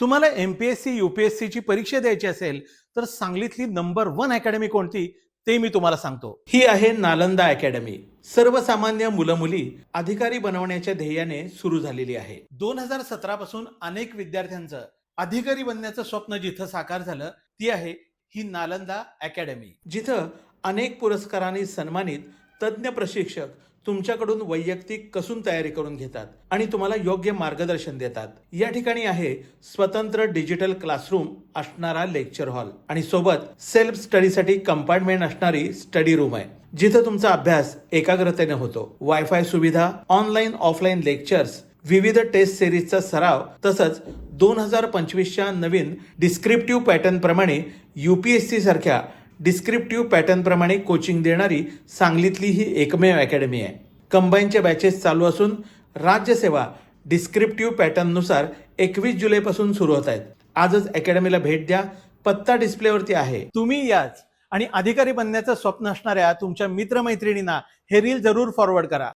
तुम्हाला MPSC UPSC ची परीक्षा द्यायची असेल तर सांगलीतली नंबर 1 अकॅडमी कोणती ते मी तुम्हाला सांगतो. ही आहे नालंदा अकॅडमी. सर्वसामान्य मुलं मुली अधिकारी बनवण्याच्या ध्येयाने सुरू झालेली आहे. 2017 पासून अनेक विद्यार्थ्यांचं अधिकारी बनण्याचं स्वप्न जिथं साकार झालं ती आहे ही नालंदा अकॅडमी. जिथं अनेक पुरस्कारांनी सन्मानित तज्ज्ञ प्रशिक्षक तुमच्याकडून वैयक्तिक कसून तयारी करून घेतात आणि तुम्हाला योग्य मार्गदर्शन देतात. या ठिकाणी आहे स्वतंत्र डिजिटल क्लासरूम असणारा लेक्चर हॉल आणि सोबत सेल्फ स्टडीसाठी कंपार्टमेंट असणारी स्टडी रूम आहे, जिथं तुमचा अभ्यास एकाग्रतेने होतो. वायफाय सुविधा, ऑनलाईन ऑफलाईन लेक्चर्स, विविध टेस्ट सिरीजचा सराव, तसंच 2025च्या नवीन डिस्क्रिप्टिव्ह पॅटर्न प्रमाणे यूपीएससी सारख्या डिस्क्रिप्टिव्ह पॅटर्न प्रमाणे कोचिंग देणारी सांगलीतली ही एकमेव अकॅडमी आहे. कंबाईनच्या बॅचेस चालू असून राज्यसेवा डिस्क्रिप्टिव्ह पॅटर्ननुसार 21 जुलैपासून सुरू होत आहेत. आजच अकॅडमीला भेट द्या. पत्ता डिस्प्लेवरती आहे. तुम्ही याच आणि अधिकारी बनण्याचं स्वप्न असणाऱ्या तुमच्या मित्रमैत्रिणींना हे रील जरूर फॉरवर्ड करा.